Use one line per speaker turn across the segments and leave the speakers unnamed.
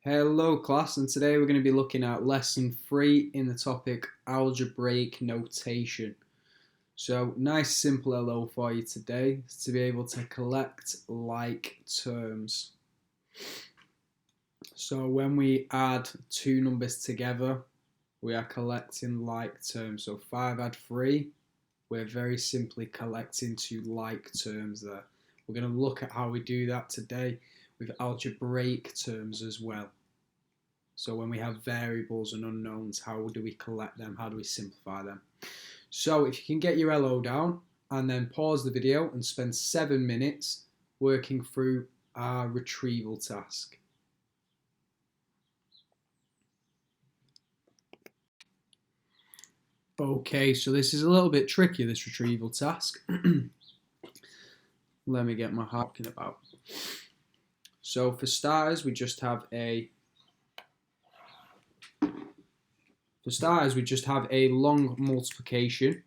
Hello class, and today we're going to be looking at lesson 3 in the topic Algebraic Notation. So nice simple hello for you today to be able to collect like terms. So when we add two numbers together, we are collecting like terms. So 5 add 3, we're very simply collecting two like terms there. We're going to look at how we do that today with algebraic terms as well. So when we have variables and unknowns, how do we collect them? How do we simplify them? So if you can get your LO down and then pause the video and spend 7 minutes working through our retrieval task. Okay, so this is a little bit trickier, this retrieval task. Let me get my talking about. So for starters, we just have a long multiplication.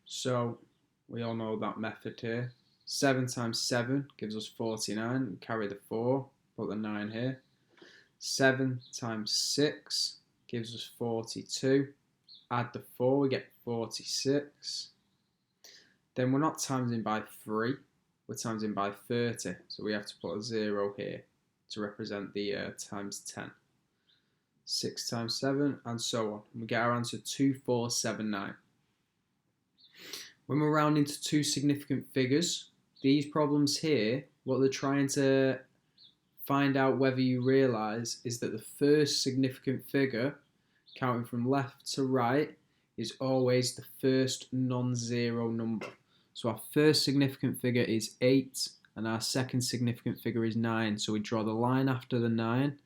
So we all know that method here. 7 times 7 gives us 49. Carry the 4, put the 9 here. 7 times 6 gives us 42. Add the 4, we get 46. Then we're not timesing by 3, we're timesing by 30. So we have to put a 0 here to represent the times 10. 6 times 7, and so on. And we get our answer 2479. When we're rounding to two significant figures, these problems here, what they're trying to find out whether you realise is that the first significant figure, counting from left to right, is always the first non-zero number. So our first significant figure is 8, and our second significant figure is 9. So we draw the line after the 9.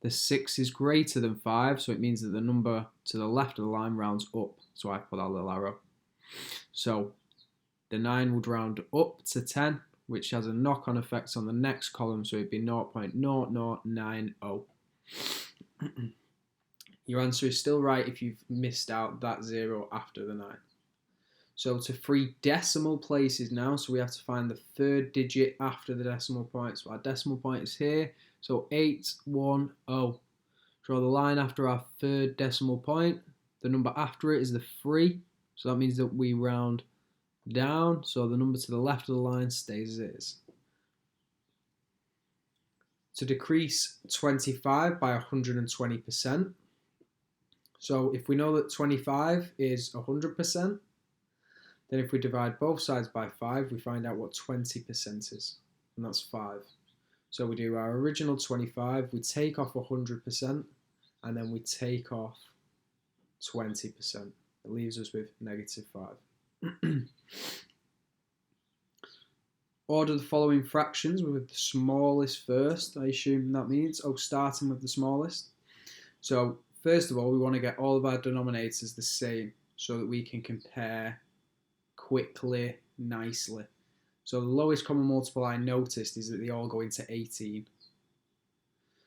The 6 is greater than 5, so it means that the number to the left of the line rounds up. So I put our little arrow. So the 9 would round up to 10, which has a knock-on effect on the next column, so it'd be 0.0090. Your answer is still right if you've missed out that 0 after the 9. So to 3 decimal places now, so we have to find the third digit after the decimal point. So our decimal point is here, so 810. Draw the line after our third decimal point. The number after it is the 3, so that means that we round down, so the number to the left of the line stays as it is. To decrease 25 by 120%, so if we know that 25 is 100%, then if we divide both sides by 5, we find out what 20% is, and that's 5. So we do our original 25, we take off 100%, and then we take off 20%. It leaves us with negative 5. Order the following fractions with the smallest first, I assume that means. Starting with the smallest. So first of all, we want to get all of our denominators the same so that we can compare quickly, nicely. So the lowest common multiple I noticed is that they all go into 18.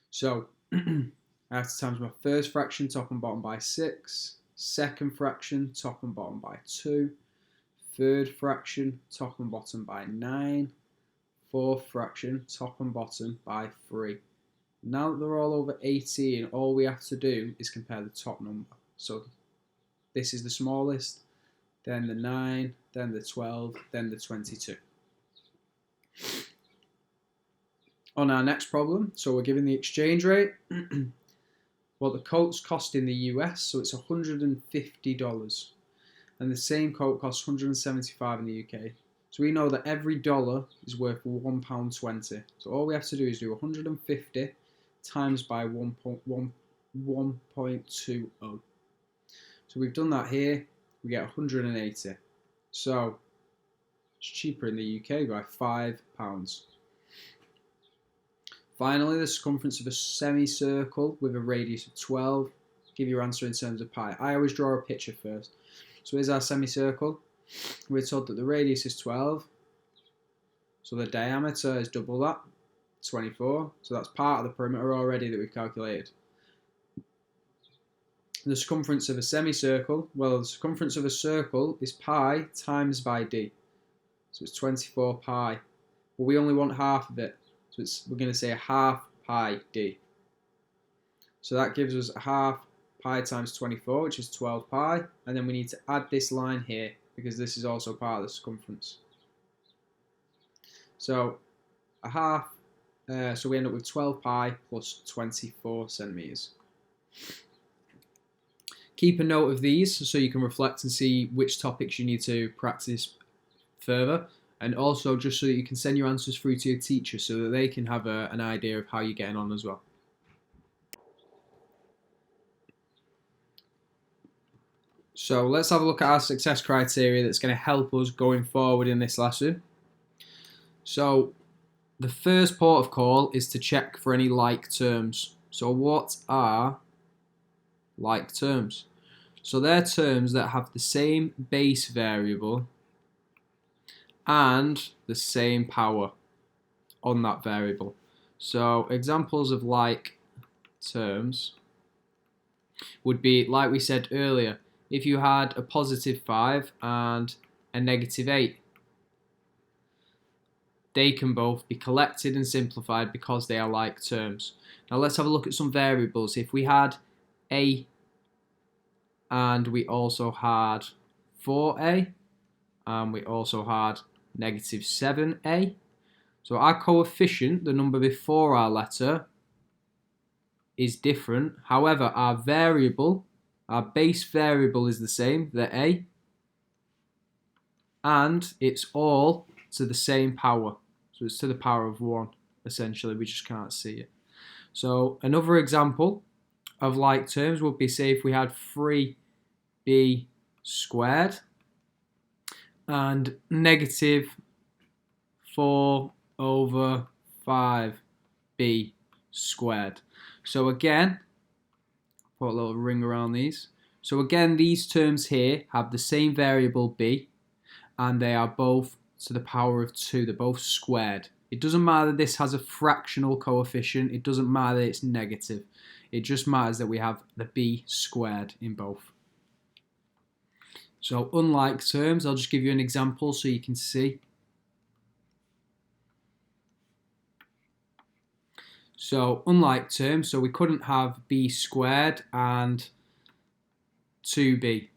So I have to times my first fraction top and bottom by 6, second fraction top and bottom by 2, third fraction top and bottom by 9, fourth fraction top and bottom by 3. Now that they're all over 18, all we have to do is compare the top number. So this is the smallest, then the 9, then the 12, then the 22. On our next problem, so we're given the exchange rate. Well, the coat's cost in the US, so it's $150. And the same coat costs $175 in the UK. So we know that every dollar is worth £1.20. So all we have to do is do 150 times by 1.20. So we've done that here, we get 180. So it's cheaper in the UK by £5. Finally, the circumference of a semicircle with a radius of 12. Give your answer in terms of pi. I always draw a picture first. So here's our semicircle. We're told that the radius is 12. So the diameter is double that, 24. So that's part of the perimeter already that we've calculated. The circumference of a semicircle, well, the circumference of a circle is pi times by d. So it's 24 pi. Well, we only want half of it. So we're going to say half pi d. So that gives us a half pi times 24, which is 12 pi. And then we need to add this line here, because this is also part of the circumference. So a half, so we end up with 12 pi plus 24 centimeters. Keep a note of these so you can reflect and see which topics you need to practice further, and also just so that you can send your answers through to your teacher so that they can have an idea of how you're getting on as well. So let's have a look at our success criteria that's going to help us going forward in this lesson. So the first port of call is to check for any like terms. So what are like terms? So they're terms that have the same base variable and the same power on that variable. So examples of like terms would be, like we said earlier, if you had a positive 5 and a negative 8, they can both be collected and simplified because they are like terms. Now let's have a look at some variables. If we had a and we also had 4a and we also had negative 7a, so our coefficient, the number before our letter, is different. However, our variable, our base variable is the same, the a, and it's all to the same power. So it's to the power of 1, essentially. We just can't see it. So another example of like terms would be, say, if we had 3b squared and negative 4 over 5b squared. So again, put a little ring around these. So again, these terms here have the same variable b, and they are both to the power of 2. They're both squared. It doesn't matter that this has a fractional coefficient. It doesn't matter that it's negative. It just matters that we have the b squared in both. So unlike terms, I'll just give you an example so you can see. So unlike terms, so we couldn't have b squared and 2b.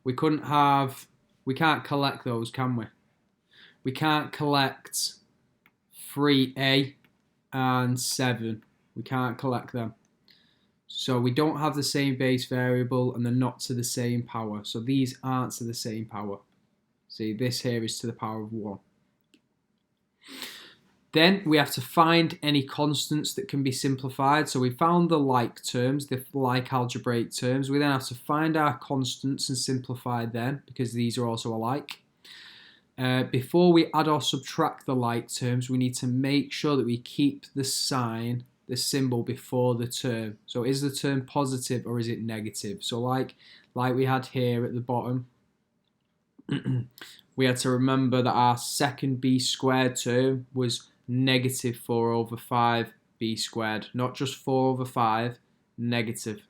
We can't collect those, can we? We can't collect 3a and 7. We can't collect them. So we don't have the same base variable and they're not to the same power. So these aren't to the same power. See, this here is to the power of 1. Then we have to find any constants that can be simplified. So we found the like terms, the like algebraic terms. We then have to find our constants and simplify them because these are also alike. Before we add or subtract the like terms, we need to make sure that we keep the sign, the symbol before the term. So is the term positive or is it negative? So like we had here at the bottom, we had to remember that our second b squared term was negative 4 over 5b squared, not just 4 over 5, negative.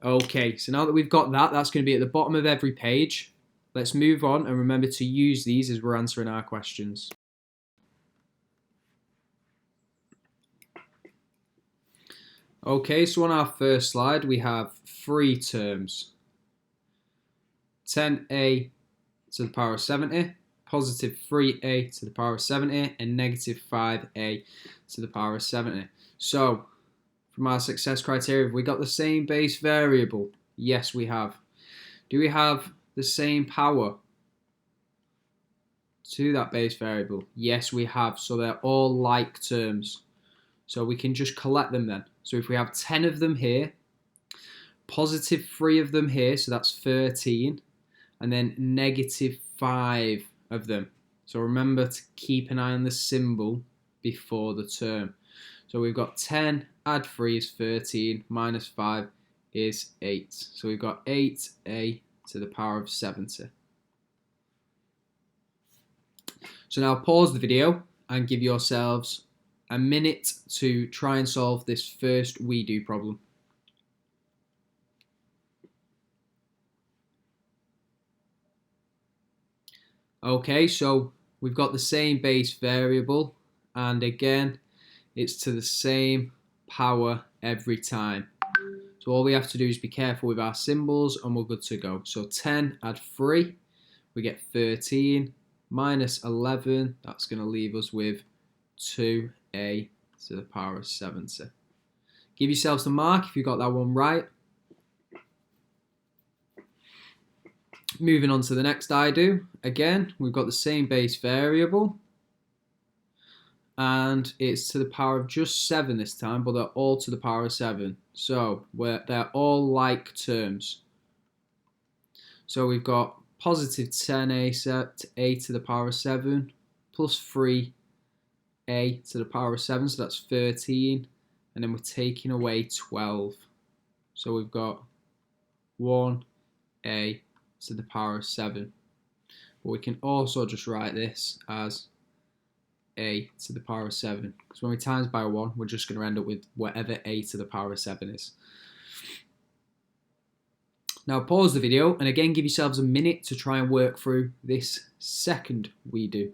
Okay, so now that we've got that, that's going to be at the bottom of every page. Let's move on and remember to use these as we're answering our questions. Okay, so on our first slide, we have 3 terms. 10a to the power of 70, positive 3a to the power of 70, and negative 5a to the power of 70. So, from our success criteria, have we got the same base variable? Yes, we have. Do we have the same power to that base variable? Yes, we have. So they're all like terms. So we can just collect them then. So if we have 10 of them here, positive 3 of them here, so that's 13, and then negative 5 of them. So remember to keep an eye on the symbol before the term. So we've got 10, add 3 is 13, minus 5 is 8. So we've got 8a to the power of 70. So now pause the video and give yourselves a minute to try and solve this first we do problem. Okay, so we've got the same base variable, and again, it's to the same power every time. So all we have to do is be careful with our symbols and we're good to go. So 10 add 3, we get 13, minus 11, that's going to leave us with 2a to the power of 70. Give yourselves the mark if you got that one right. Moving on to the next I do. Again, we've got the same base variable, and it's to the power of just 7 this time, but they're all to the power of 7. So they're all like terms. So we've got positive 10a to the power of 7 plus 3a to the power of 7, so that's 13, and then we're taking away 12. So we've got 1a to the power of 7. But we can also just write this as a to the power of 7, because when we times by 1, we're just going to end up with whatever a to the power of 7 is. Now pause the video and again give yourselves a minute to try and work through this second we do.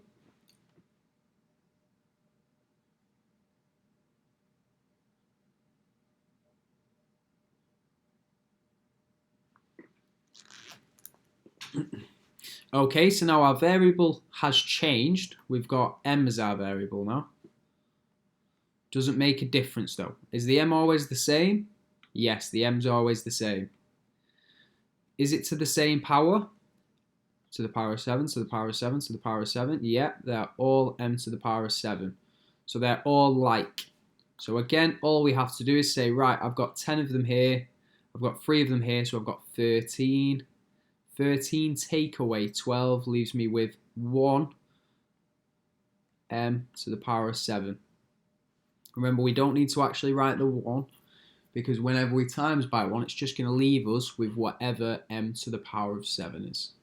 Okay, so now our variable has changed. We've got m as our variable now. Doesn't make a difference though. Is the m always the same? Yes, the m's always the same. Is it to the same power? To the power of 7, to the power of 7, to the power of 7. Yeah, they're all m to the power of 7. So they're all like. So again, all we have to do is say, right, I've got 10 of them here. I've got 3 of them here, so I've got 13. 13 take away 12 leaves me with 1 m to the power of 7. Remember, we don't need to actually write the 1, because whenever we times by 1, it's just going to leave us with whatever m to the power of 7 is.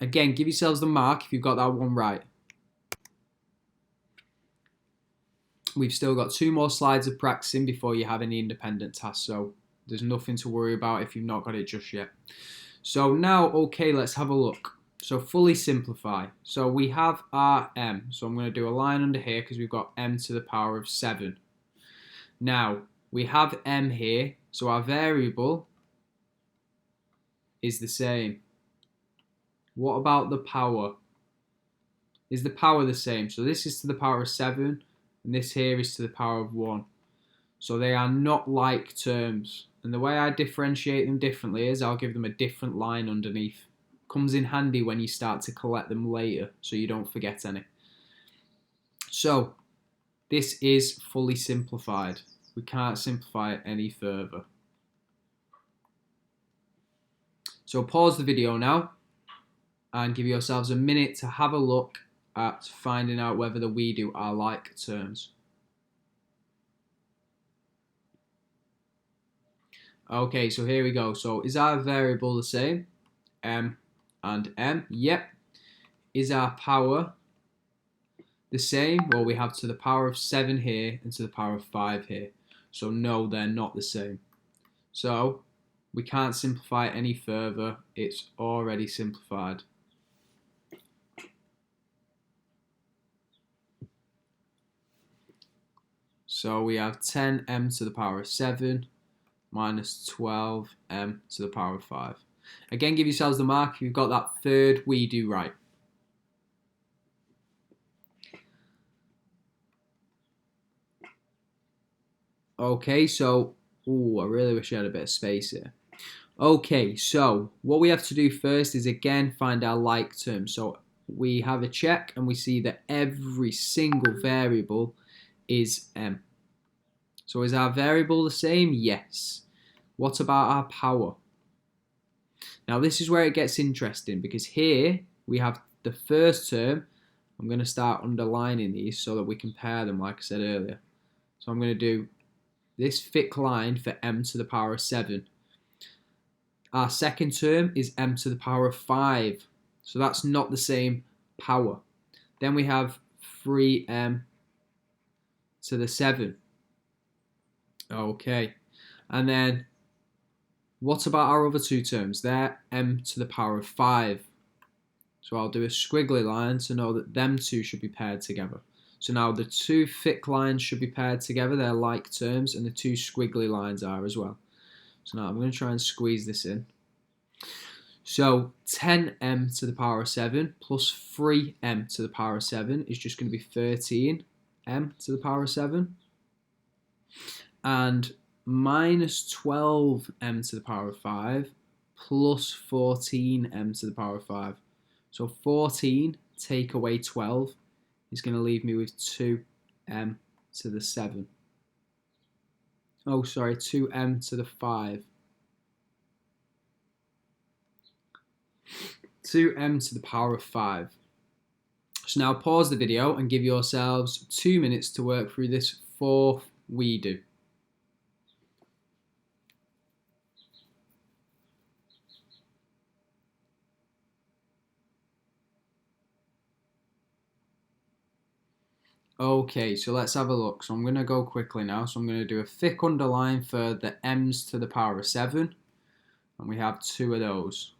Again, give yourselves the mark if you've got that one right. We've still got 2 more slides of practicing before you have any independent tasks, so there's nothing to worry about if you've not got it just yet. So now, okay, let's have a look. So fully simplify. So we have our m. So I'm going to do a line under here because we've got m to the power of 7. Now, we have m here, so our variable is the same. What about the power? Is the power the same? So this is to the power of 7, and this here is to the power of 1. So they are not like terms. And the way I differentiate them differently is I'll give them a different line underneath. Comes in handy when you start to collect them later, so you don't forget any. So this is fully simplified. We can't simplify it any further. So pause the video now and give yourselves a minute to have a look at finding out whether the we do are like terms. Okay, so here we go. So is our variable the same? M and m. Yep. Is our power the same? Well, we have to the power of 7 here and to the power of 5 here. So no, they're not the same. So we can't simplify it any further. It's already simplified. So we have 10m to the power of 7 minus 12m to the power of 5. Again, give yourselves the mark if you've got that third we do right. Okay, so, I really wish I had a bit of space here. Okay, so what we have to do first is again find our like term. So we have a check and we see that every single variable is m. So is our variable the same? Yes. What about our power? Now this is where it gets interesting, because here we have the first term. I'm going to start underlining these so that we can pair them like I said earlier. So I'm going to do this thick line for m to the power of 7. Our second term is m to the power of 5. So that's not the same power. Then we have 3m to the 7. Okay. And then what about our other two terms? They're m to the power of 5. So I'll do a squiggly line to know that them two should be paired together. So now the two thick lines should be paired together. They're like terms, and the two squiggly lines are as well. So now I'm going to try and squeeze this in. So 10m to the power of 7 plus 3m to the power of 7 is just going to be 13m to the power of 7. And minus 12m to the power of 5 plus 14m to the power of 5. So 14 take away 12 is going to leave me with 2m to the 7. Oh, sorry, 2m to the 5. 2m to the power of 5. So now pause the video and give yourselves 2 minutes to work through this fourth redo. Okay, so let's have a look. So I'm going to go quickly now. So I'm going to do a thick underline for the m's to the power of 7. And we have 2 of those.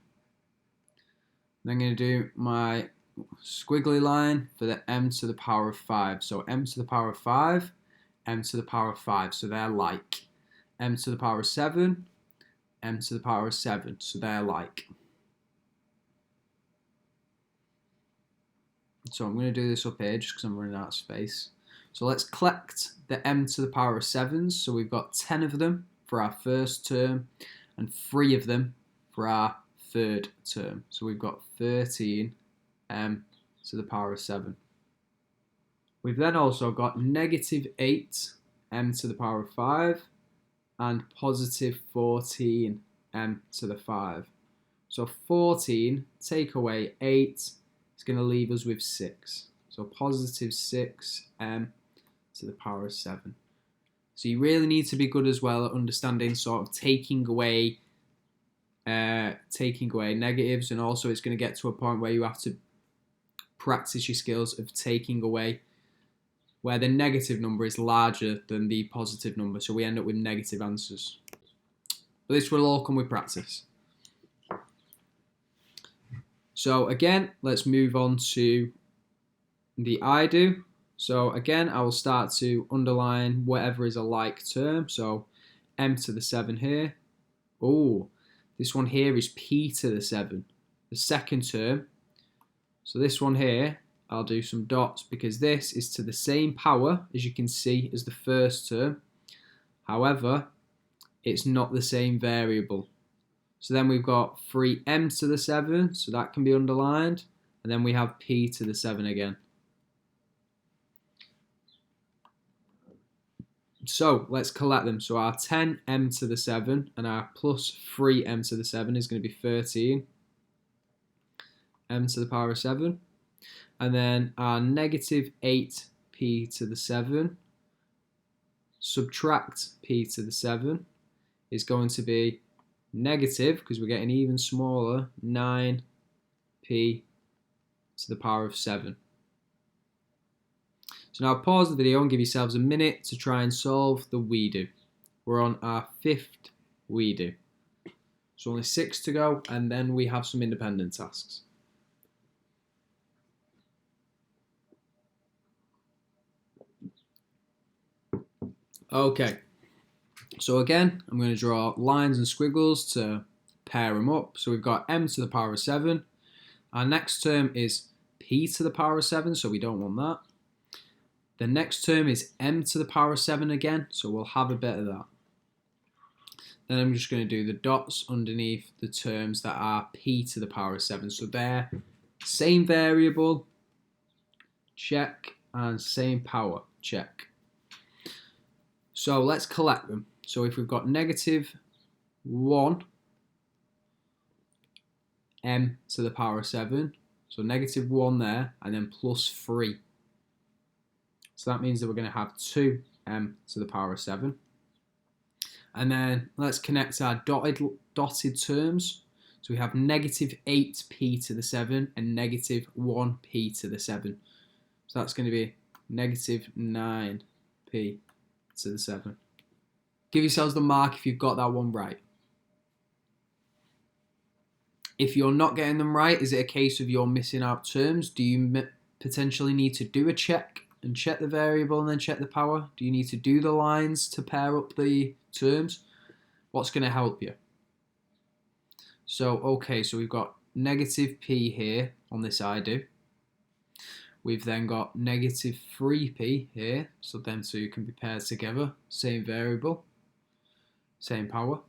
Then I'm going to do my squiggly line for the m to the power of 5. So m to the power of 5, m to the power of 5. So they're like. M to the power of 7, m to the power of 7. So they're like. So I'm going to do this up here just because I'm running out of space. So let's collect the m to the power of 7s. So we've got 10 of them for our first term and 3 of them for our third term. So we've got 13m to the power of 7. We've then also got negative 8m to the power of 5 and positive 14m to the 5. So 14 take away 8 is going to leave us with 6. So positive 6m to the power of 7. So you really need to be good as well at understanding sort of taking away negatives, and also it's going to get to a point where you have to practice your skills of taking away where the negative number is larger than the positive number, so we end up with negative answers. But this will all come with practice. So again, let's move on to the I do. So again, I will start to underline whatever is a like term. So m to the 7 here. Oh, this one here is p to the 7, the second term. So this one here, I'll do some dots because this is to the same power, as you can see, as the first term. However, it's not the same variable. So then we've got 3m to the 7, so that can be underlined. And then we have p to the 7 again. So let's collect them. So our 10m to the 7 and our plus 3m to the 7 is going to be 13m to the power of 7. And then our negative 8p to the 7 subtract p to the 7 is going to be negative, because we're getting even smaller, 9p to the power of 7. So now pause the video and give yourselves a minute to try and solve the we do. We're on our 5th we do. So only 6 to go, and then we have some independent tasks. Okay, so again, I'm going to draw lines and squiggles to pair them up. So we've got m to the power of 7. Our next term is p to the power of 7, so we don't want that. The next term is m to the power of 7 again, so we'll have a bit of that. Then I'm just going to do the dots underneath the terms that are p to the power of 7. So they're same variable, check, and same power, check. So let's collect them. So if we've got negative 1 m to the power of 7, so negative 1 there, and then plus 3. So that means that we're going to have 2m to the power of 7. And then let's connect our dotted terms. So we have negative 8p to the 7 and negative 1p to the 7. So that's going to be negative 9p to the 7. Give yourselves the mark if you've got that one right. If you're not getting them right, is it a case of you're missing out terms? Do you potentially need to do a check and check the variable and then check the power? Do you need to do the lines to pair up the terms? What's going to help you? So, okay, so we've got negative p here on this I do. We've then got negative 3p here, so them two can be paired together. Same variable, same power.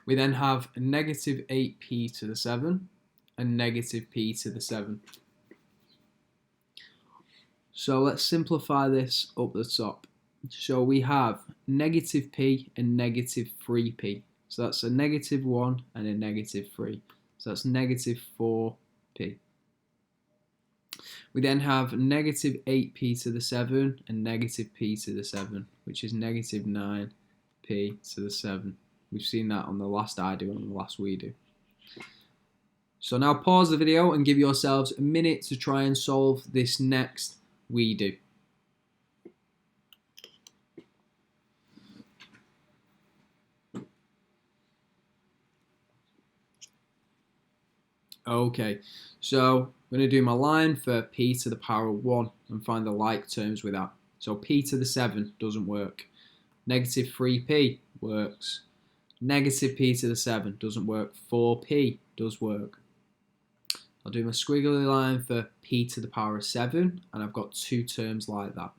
We then have negative 8p to the 7 and negative p to the 7. So let's simplify this up the top. So we have negative p and negative 3p. So that's a negative 1 and a negative 3. So that's negative 4p. We then have negative 8p to the 7 and negative p to the 7, which is negative 9p to the 7. We've seen that on the last I do and on the last we do. So now pause the video and give yourselves a minute to try and solve this next we do. Okay, so I'm going to do my line for p to the power of 1 and find the like terms with that. So p to the 7 doesn't work. Negative 3p works. Negative p to the 7 doesn't work. 4p does work. I'll do my squiggly line for p to the power of 7, and I've got two terms like that.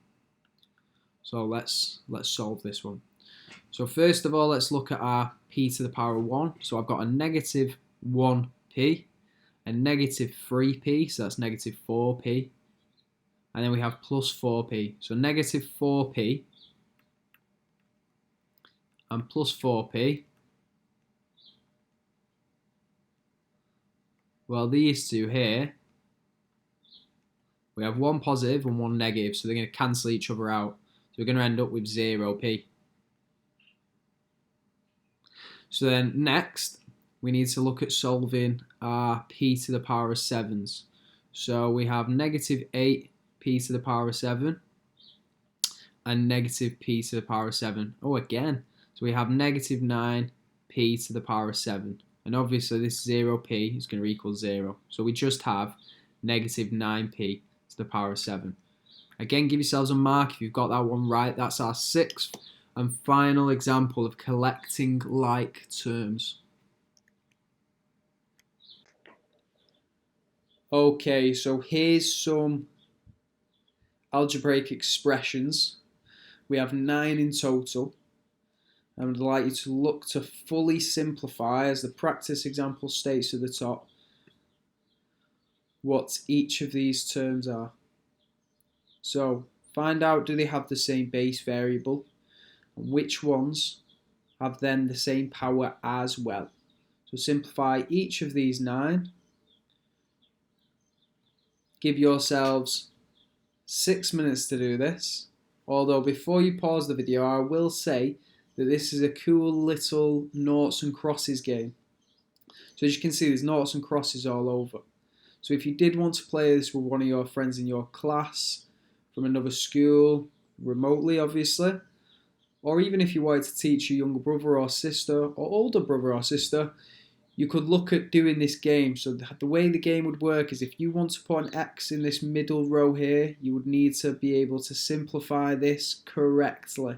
So let's solve this one. So first of all, let's look at our p to the power of 1. So I've got a negative 1p and negative 3p, so that's negative 4p. And then we have plus 4p. So negative 4p and plus 4p. Well, these two here, we have one positive and one negative, so they're going to cancel each other out. So we're going to end up with 0p. So then next, we need to look at solving our p to the power of 7s. So we have negative 8p to the power of 7 and negative p to the power of 7. Oh, again. So we have negative 9p to the power of 7. And obviously this 0p is going to equal 0. So we just have negative 9p to the power of 7. Again, give yourselves a mark if you've got that one right. That's our sixth and final example of collecting like terms. Okay, so here's some algebraic expressions. We have 9 in total. I would like you to look to fully simplify, as the practice example states at the top, what each of these terms are. So find out, do they have the same base variable, and which ones have then the same power as well. So simplify each of these 9. Give yourselves 6 minutes to do this. Although before you pause the video, I will say that this is a cool little noughts and crosses game. So as you can see, there's noughts and crosses all over. So if you did want to play this with one of your friends in your class, from another school, remotely obviously, or even if you wanted to teach your younger brother or sister or older brother or sister, you could look at doing this game. So the way the game would work is if you want to put an X in this middle row here, you would need to be able to simplify this correctly.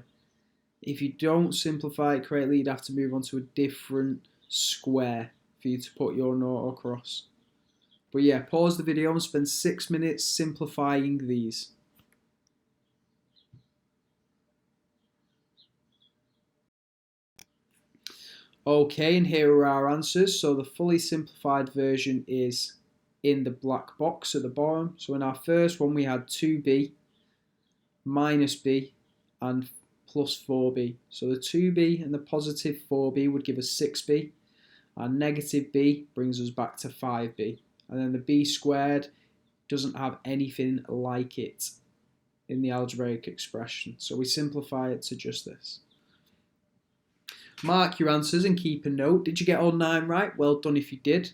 If you don't simplify it correctly, you'd have to move on to a different square for you to put your nought across. But yeah, pause the video and spend 6 minutes simplifying these. Okay, and here are our answers. So the fully simplified version is in the black box at the bottom. So in our first one, we had 2b minus b and plus 4b. So the 2b and the positive 4b would give us 6b. Our negative b brings us back to 5b. And then the b squared doesn't have anything like it in the algebraic expression. So we simplify it to just this. Mark your answers and keep a note. Did you get all 9 right? Well done if you did.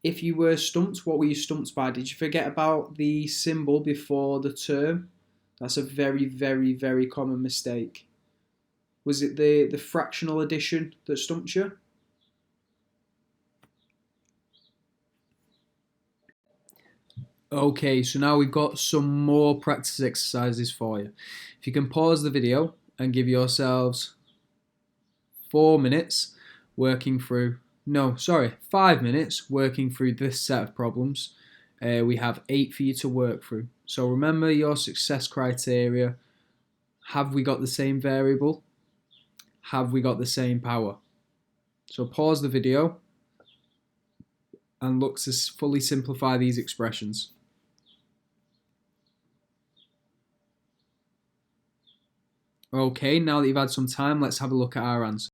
If you were stumped, what were you stumped by? Did you forget about the symbol before the term? That's a very, very, very common mistake. Was it the fractional addition that stumped you? Okay, so now we've got some more practice exercises for you. If you can pause the video and give yourselves 4 minutes working through, no, sorry, 5 minutes working through this set of problems. We have 8 for you to work through. So remember your success criteria. Have we got the same variable? Have we got the same power? So pause the video and look to fully simplify these expressions. Okay, now that you've had some time, let's have a look at our answers.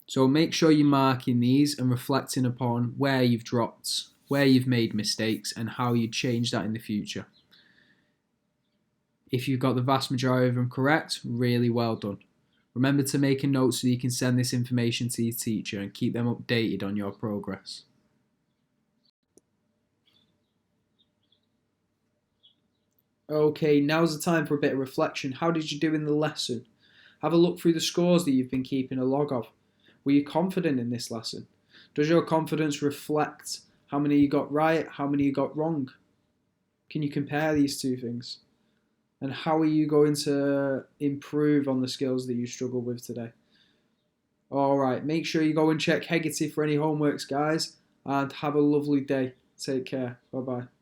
So make sure you're marking these and reflecting upon where you've dropped, where you've made mistakes, and how you change that in the future. If you've got the vast majority of them correct, really well done. Remember to make a note so you can send this information to your teacher and keep them updated on your progress. Okay, now's the time for a bit of reflection. How did you do in the lesson? Have a look through the scores that you've been keeping a log of. Were you confident in this lesson? Does your confidence reflect how many you got right, how many you got wrong? Can you compare these two things? And how are you going to improve on the skills that you struggled with today? Alright, make sure you go and check Hegarty for any homeworks, guys, and have a lovely day. Take care. Bye-bye.